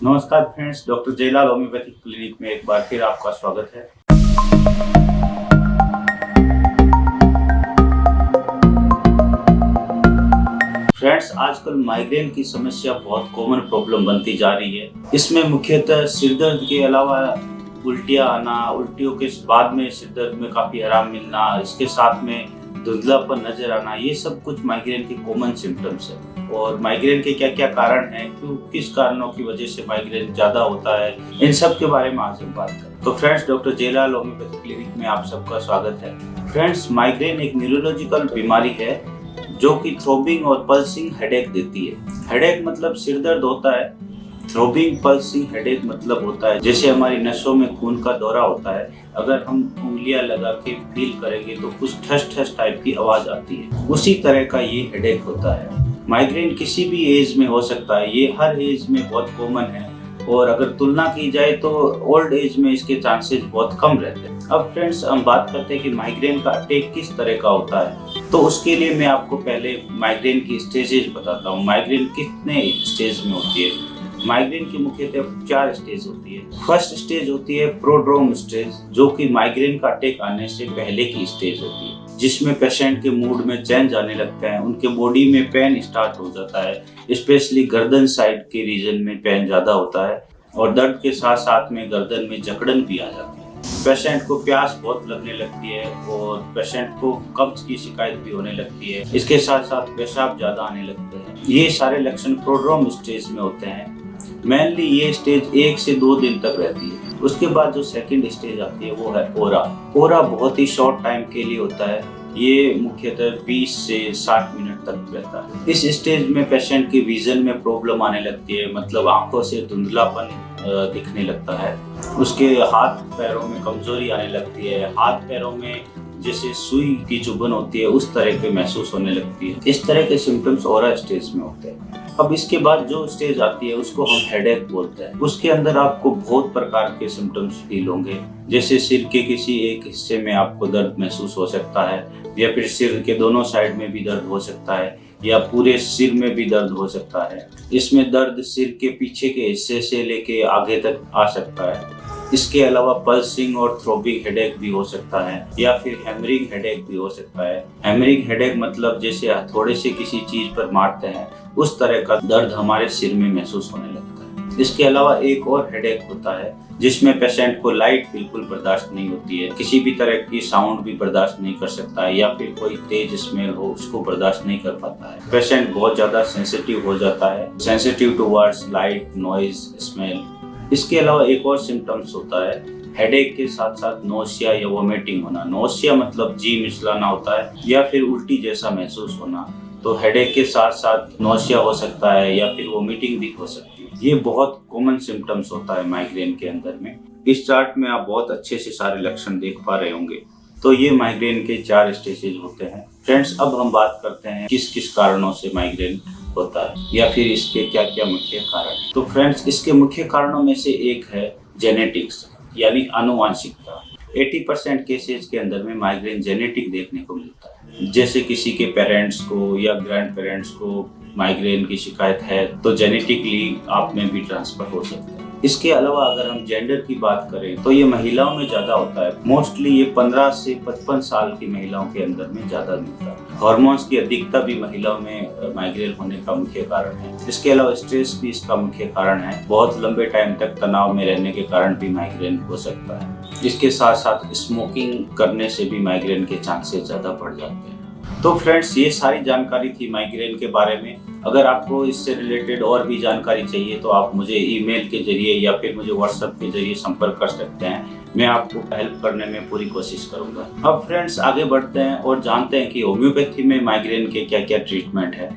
नमस्कार friends, doctor Jaylal homeopathic clinic में एक बार फिर आपका स्वागत है। फ्रेंड्स, आजकल माइग्रेन की समस्या बहुत कॉमन प्रॉब्लम बनती जा रही है। इसमें मुख्यतः सिरदर्द के अलावा उल्टियाँ आना, उल्टियों के बाद में सिरदर्द में काफ़ी आराम मिलना, इसके साथ में धुंधलापन नजर आना, ये सब कुछ माइग्रेन के कॉमन सिम्टम्स है। और माइग्रेन के क्या क्या कारण हैं, क्यों, किस कारणों की वजह से माइग्रेन ज़्यादा होता है, इन सब के बारे में आज हम बात करें। तो friends, doctor Jaylal homeopathic clinic में आप सबका स्वागत है। फ्रेंड्स, माइग्रेन एक न्यूरोलॉजिकल बीमारी है जो कि थ्रोबिंग और पल्सिंग हेडेक देती है। हेडेक मतलब सिरदर्द होता है, थ्रोबिंग पल्सिंग हेडेक मतलब होता है जैसे हमारी नसों में खून का दौरा होता है, अगर हम उंगलियां लगा के फील करेंगे तो कुछ ठस ठस टाइप की आवाज आती है, उसी तरह का ये हेडेक होता है। माइग्रेन किसी भी एज में हो सकता है, ये हर एज में बहुत कॉमन है और अगर तुलना की जाए तो ओल्ड एज में इसके चांसेस बहुत कम रहते हैं। अब फ्रेंड्स, हम बात करते हैं कि माइग्रेन का अटैक किस तरह का होता है। तो उसके लिए मैं आपको पहले माइग्रेन की स्टेजेस बताता हूँ। माइग्रेन कितने स्टेज में होती है। माइग्रेन की मुख्यतः 4 स्टेज होती है। फर्स्ट स्टेज होती है प्रोड्रोम स्टेज, जो कि माइग्रेन का अटैक आने से पहले की स्टेज होती है, जिसमें पेशेंट के मूड में चेंज आने लगता है, उनके बॉडी में पेन स्टार्ट हो जाता है, स्पेशली गर्दन साइड के रीजन में पेन ज़्यादा होता है और दर्द के साथ साथ में गर्दन में जकड़न भी आ जाती है। पेशेंट को प्यास बहुत लगने लगती है और पेशेंट को कब्ज की शिकायत भी होने लगती है। इसके साथ साथ पेशाब ज़्यादा आने लगते हैं। ये सारे लक्षण प्रोड्रोम स्टेज में होते हैं। मेनली ये स्टेज 1 से 2 दिन तक रहती है। उसके बाद जो सेकंड स्टेज आती है वो है ओरा। ओरा बहुत ही शॉर्ट टाइम के लिए होता है, ये मुख्यतः 20 से 60 मिनट तक रहता है। इस स्टेज में पेशेंट की विजन में प्रॉब्लम आने लगती है, मतलब आंखों से धुंधलापन दिखने लगता है। उसके हाथ पैरों में कमजोरी आने लगती है, हाथ पैरों में जैसे सुई की चुभन होती है उस तरह के महसूस होने लगती है। इस तरह के सिम्टम्स ओरा स्टेज में होते हैं। अब इसके बाद जो स्टेज आती है उसको हम हेडेक बोलते हैं। उसके अंदर आपको बहुत प्रकार के सिम्टम्स फील होंगे, जैसे सिर के किसी एक हिस्से में आपको दर्द महसूस हो सकता है, या फिर सिर के दोनों साइड में भी दर्द हो सकता है, या पूरे सिर में भी दर्द हो सकता है। इसमें दर्द सिर के पीछे के हिस्से से लेके आगे तक आ सकता है। इसके अलावा पल्सिंग और थ्रोबिंग हेडेक भी हो सकता है, या फिर हैमरिंग हेडेक भी हो सकता है। हैमरिंग हेडेक मतलब जैसे हथौड़े से किसी चीज पर मारते हैं उस तरह का दर्द हमारे सिर में महसूस होने लगता है। इसके अलावा एक और हेडेक होता है जिसमें पेशेंट को लाइट बिल्कुल बर्दाश्त नहीं होती है, किसी भी तरह की साउंड भी बर्दाश्त नहीं कर सकता है, या फिर कोई तेज स्मेल हो उसको बर्दाश्त नहीं कर पाता है। पेशेंट बहुत ज्यादा सेंसिटिव हो जाता है, sensitive towards light, noise, smell. इसके अलावा एक और सिम्टम्स होता है हेडेक के साथ साथ नोशिया या वोमिटिंग होना। नोशिया मतलब जी मिचलाना होता है या फिर उल्टी जैसा महसूस होना। तो हेडेक के साथ साथ नोशिया हो सकता है या फिर वोमिटिंग भी हो सकती है। ये बहुत कॉमन सिम्टम्स होता है माइग्रेन के अंदर में। इस चार्ट में आप बहुत अच्छे से सारे लक्षण देख पा रहे होंगे। तो ये माइग्रेन के 4 स्टेजेस होते हैं। फ्रेंड्स, अब हम बात करते हैं किस किस कारणों से माइग्रेन होता है या फिर इसके क्या क्या मुख्य कारण हैं। तो फ्रेंड्स, इसके मुख्य कारणों में से एक है जेनेटिक्स यानी आनुवांशिकता। 80% केसेज के अंदर में माइग्रेन जेनेटिक देखने को मिलता है। जैसे किसी के पेरेंट्स को या ग्रैंड पेरेंट्स को माइग्रेन की शिकायत है तो जेनेटिकली आप में भी ट्रांसफर हो सकता है। इसके अलावा अगर हम जेंडर की बात करें तो ये महिलाओं में ज़्यादा होता है। मोस्टली ये 15 से 55 साल की महिलाओं के अंदर में ज़्यादा मिलता है। हार्मोन्स की अधिकता भी महिलाओं में माइग्रेन होने का मुख्य कारण है। इसके अलावा स्ट्रेस भी इसका मुख्य कारण है। बहुत लंबे टाइम तक तनाव में रहने के कारण भी माइग्रेन हो सकता है। इसके साथ साथ स्मोकिंग करने से भी माइग्रेन के चांसेस ज़्यादा बढ़ जाते हैं। तो फ्रेंड्स, ये सारी जानकारी थी माइग्रेन के बारे में। अगर आपको इससे रिलेटेड और भी जानकारी चाहिए तो आप मुझे ईमेल के जरिए या फिर मुझे व्हाट्सएप के जरिए संपर्क कर सकते हैं। मैं आपको हेल्प करने में पूरी कोशिश करूंगा। अब फ्रेंड्स, आगे बढ़ते हैं और जानते हैं कि होम्योपैथी में माइग्रेन के क्या क्या ट्रीटमेंट है।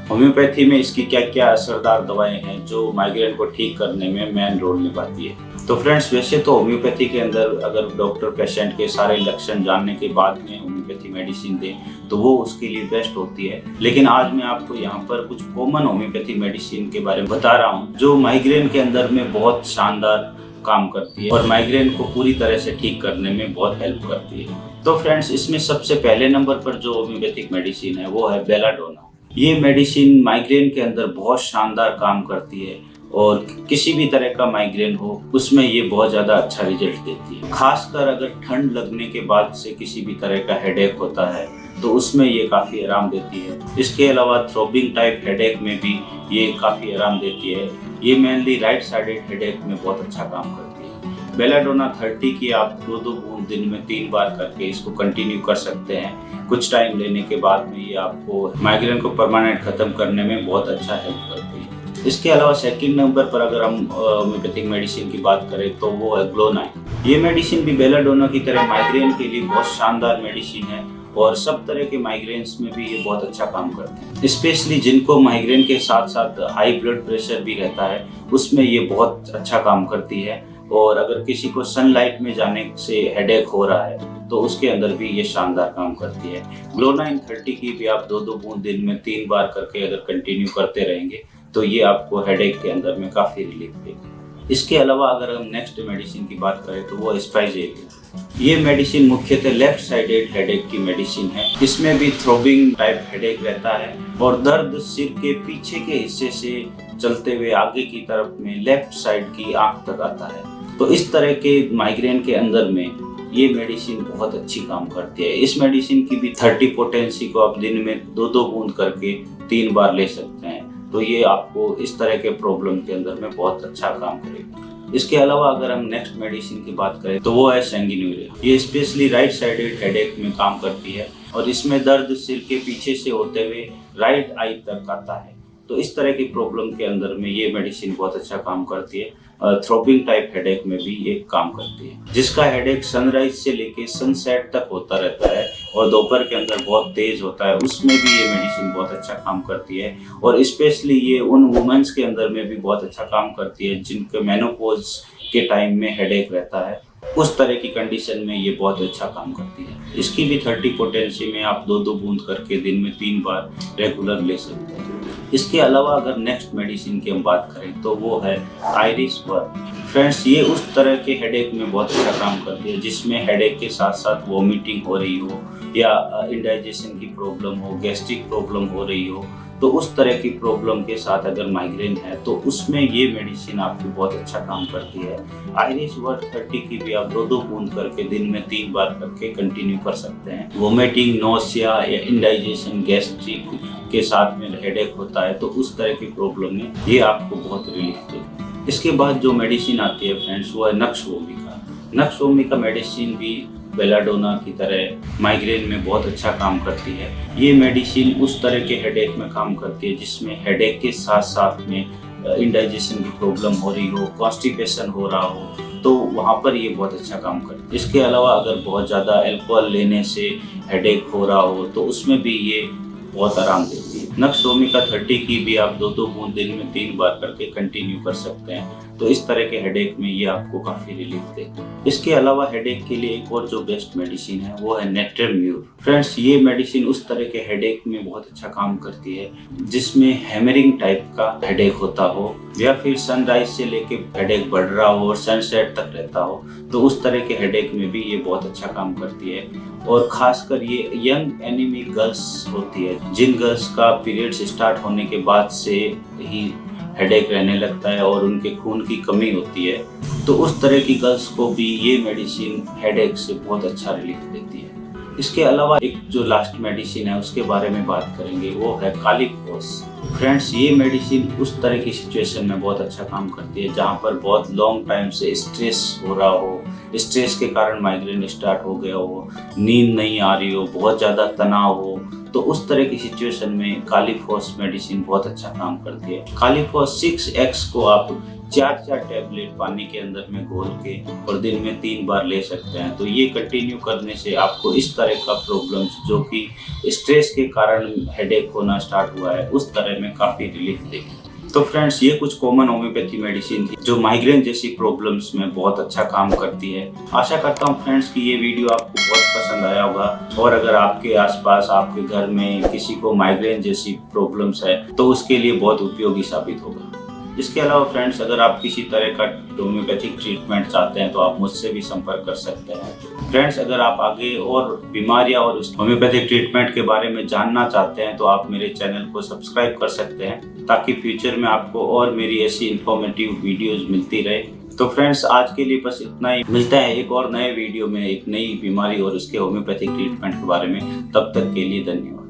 होम्योपैथी में इसकी क्या क्या असरदार दवाएं हैं जो माइग्रेन को ठीक करने में मेन रोल निभाती है। तो फ्रेंड्स, वैसे तो होम्योपैथी के अंदर अगर डॉक्टर पेशेंट के सारे लक्षण जानने के बाद में होम्योपैथी मेडिसिन दें तो वो उसके लिए बेस्ट होती है। लेकिन आज मैं आपको यहाँ पर कुछ कॉमन होम्योपैथी मेडिसिन के बारे में बता रहा हूँ जो माइग्रेन के अंदर में बहुत शानदार काम करती है और माइग्रेन को पूरी तरह से ठीक करने में बहुत हेल्प करती है। तो फ्रेंड्स, इसमें सबसे पहले नंबर पर जो होम्योपैथिक मेडिसिन है वो है बेलाडोना। ये मेडिसिन माइग्रेन के अंदर बहुत शानदार काम करती है और किसी भी तरह का माइग्रेन हो उसमें ये बहुत ज़्यादा अच्छा रिजल्ट देती है। खासकर अगर ठंड लगने के बाद से किसी भी तरह का हेडेक होता है तो उसमें ये काफ़ी आराम देती है। इसके अलावा थ्रोबिंग टाइप हेडेक में भी ये काफ़ी आराम देती है। ये मेनली राइट साइडेड हेडेक में बहुत अच्छा काम करती है। बेलाडोना 30 की आप 2-2 बूंद दिन में 3 बार करके इसको कंटिन्यू कर सकते हैं। कुछ टाइम लेने के बाद में ये आपको माइग्रेन को परमानेंट ख़त्म करने में बहुत अच्छा हेल्प करती है। इसके अलावा सेकंड नंबर पर अगर हम होम्योपैथिक मेडिसिन की बात करें तो वो है ग्लोनाइन। ये मेडिसिन भी बेलाडोना की तरह माइग्रेन के लिए बहुत शानदार मेडिसिन है और सब तरह के माइग्रेन्स में भी ये बहुत अच्छा काम करती है। स्पेशली जिनको माइग्रेन के साथ साथ हाई ब्लड प्रेशर भी रहता है उसमें ये बहुत अच्छा काम करती है। और अगर किसी को सनलाइट में जाने से हेडेक हो रहा है तो उसके अंदर भी ये शानदार काम करती है। ग्लोनाइन 30 की भी आप 2-2 बूंद दिन में 3 बार करके अगर कंटिन्यू करते रहेंगे तो ये आपको हेडेक के अंदर में काफ़ी रिलीफ देगी। इसके अलावा अगर हम नेक्स्ट मेडिसिन की बात करें तो वो स्पाइजेल है। ये मेडिसिन मुख्यतः लेफ्ट साइडेड हेडेक की मेडिसिन है। इसमें भी थ्रोबिंग टाइप हेडेक रहता है और दर्द सिर के पीछे के हिस्से से चलते हुए आगे की तरफ में लेफ्ट साइड की आंख तक आता है। तो इस तरह के माइग्रेन के अंदर में ये मेडिसिन बहुत अच्छी काम करती है। इस मेडिसिन की भी 30 पोटेंसी को आप दिन में 2-2 बूंद करके 3 बार ले सकते हैं। तो ये आपको इस तरह के प्रॉब्लम के अंदर में बहुत अच्छा काम करेगा। इसके अलावा अगर हम नेक्स्ट मेडिसिन की बात करें तो वो है सैंगुइनिया। ये स्पेशली राइट साइडेड हेडेक में काम करती है और इसमें दर्द सिर के पीछे से होते हुए राइट आई तक आता है। तो इस तरह की प्रॉब्लम के अंदर में ये मेडिसिन बहुत अच्छा काम करती है। थ्रोबिंग टाइप हेडेक में भी ये काम करती है। जिसका हेडेक सनराइज से लेके सनसेट तक होता रहता है और दोपहर के अंदर बहुत तेज होता है उसमें भी ये मेडिसिन बहुत अच्छा काम करती है। और स्पेशली ये उन वुमेन्स के अंदर में भी बहुत अच्छा काम करती है जिनके मेनोपॉज के टाइम में हेडेक रहता है। उस तरह की कंडीशन में ये बहुत अच्छा काम करती है। इसकी भी 30 पोटेंसी में आप 2-2 बूंद करके दिन में 3 बार रेगुलर ले सकते हैं। इसके अलावा अगर नेक्स्ट मेडिसिन की हम बात करें तो वो है आयरिस वर्म। फ्रेंड्स ये उस तरह के हेडेक में बहुत अच्छा काम करती है जिसमें हेडेक के साथ साथ वॉमिटिंग हो रही हो या इंडाइजेशन की प्रॉब्लम हो, गैस्ट्रिक प्रॉब्लम हो रही हो। तो उस तरह की प्रॉब्लम के साथ अगर माइग्रेन है तो उसमें ये मेडिसिन आपकी बहुत अच्छा काम करती है। आयरिस वर्म 30 की भी आप 2-2 बूंद करके दिन में 3 बार करके कंटिन्यू कर सकते हैं। वोमिटिंग, नोसिया या इंडाइजेशन, गैस्ट्रिक के साथ में हेडेक होता है तो उस तरह की प्रॉब्लम में ये आपको बहुत रिलीफ देगी। इसके बाद जो मेडिसिन आती है फ्रेंड्स वो है nux vomica. Nux vomica medicine भी बेलाडोना की तरह माइग्रेन में बहुत अच्छा काम करती है। ये मेडिसिन उस तरह के हेडेक में काम करती है जिसमें हेडेक के साथ साथ में इंडाइजेशन की प्रॉब्लम हो रही हो, कॉन्स्टिपेशन हो रहा हो, तो वहाँ पर ये बहुत अच्छा काम करती है। इसके अलावा अगर बहुत ज़्यादा अल्कोहल लेने से हेडेक हो रहा हो तो उसमें भी ये बहुत आराम देती है। नक्स वोमिका 30 की भी आप 2-2 बूंद दिन में 3 बार करके कंटिन्यू कर सकते हैं। तो इस तरह के हेडेक में ये आपको काफ़ी रिलीफ देगी। इसके अलावा हेडेक के लिए एक और जो बेस्ट मेडिसिन है वो है नेट्रेम्यूर। फ्रेंड्स ये मेडिसिन उस तरह के हेडेक में बहुत अच्छा काम करती है जिसमें हैमरिंग टाइप का हेडेक होता हो या फिर सनराइज से लेके हेडेक बढ़ रहा हो और सनसेट तक रहता हो। तो उस तरह के हेडेक में भी ये बहुत अच्छा काम करती है। और खासकर ये यंग एनीमिक गर्ल्स होती है जिन गर्ल्स का पीरियड्स स्टार्ट होने के बाद से ही हेडेक रहने लगता है और उनके खून की कमी होती है। तो उस तरह की गर्ल्स को भी ये मेडिसिन हेडेक से बहुत अच्छा रिलीफ देती है। इसके अलावा एक जो लास्ट मेडिसिन है उसके बारे में बात करेंगे वो है कालीफॉस। फ्रेंड्स ये मेडिसिन उस तरह की सिचुएशन में बहुत अच्छा काम करती है जहाँ पर बहुत लॉन्ग टाइम से स्ट्रेस हो रहा हो, स्ट्रेस के कारण माइग्रेन स्टार्ट हो गया हो, नींद नहीं आ रही हो, बहुत ज़्यादा तनाव हो। तो उस तरह की सिचुएशन में कालीफॉस मेडिसिन बहुत अच्छा काम करती है। कालीफॉस 6x को आप 4 टैबलेट पानी के अंदर में घोल के और दिन में 3 बार ले सकते हैं। तो ये कंटिन्यू करने से आपको इस तरह का प्रॉब्लम्स जो कि स्ट्रेस के कारण हेडेक होना स्टार्ट हुआ है उस तरह में काफ़ी रिलीफ देगी। तो फ्रेंड्स ये कुछ कॉमन होम्योपैथी मेडिसिन थी जो माइग्रेन जैसी प्रॉब्लम्स में बहुत अच्छा काम करती है। आशा करता हूँ फ्रेंड्स कि ये वीडियो आपको बहुत पसंद आया होगा और अगर आपके आसपास आपके घर में किसी को माइग्रेन जैसी प्रॉब्लम्स है तो उसके लिए बहुत उपयोगी साबित होगा। इसके अलावा फ्रेंड्स अगर आप किसी तरह का होम्योपैथिक ट्रीटमेंट चाहते हैं तो आप मुझसे भी संपर्क कर सकते हैं। फ्रेंड्स अगर आप आगे और बीमारियां और उस होम्योपैथिक ट्रीटमेंट के बारे में जानना चाहते हैं तो आप मेरे चैनल को सब्सक्राइब कर सकते हैं। ताकि फ्यूचर में आपको और मेरी ऐसी इंफॉर्मेटिव वीडियोस मिलती रहे। तो फ्रेंड्स, आज के लिए बस इतना ही। मिलता है एक और नए वीडियो में एक नई बीमारी और उसके होम्योपैथिक ट्रीटमेंट के बारे में। तब तक के लिए धन्यवाद।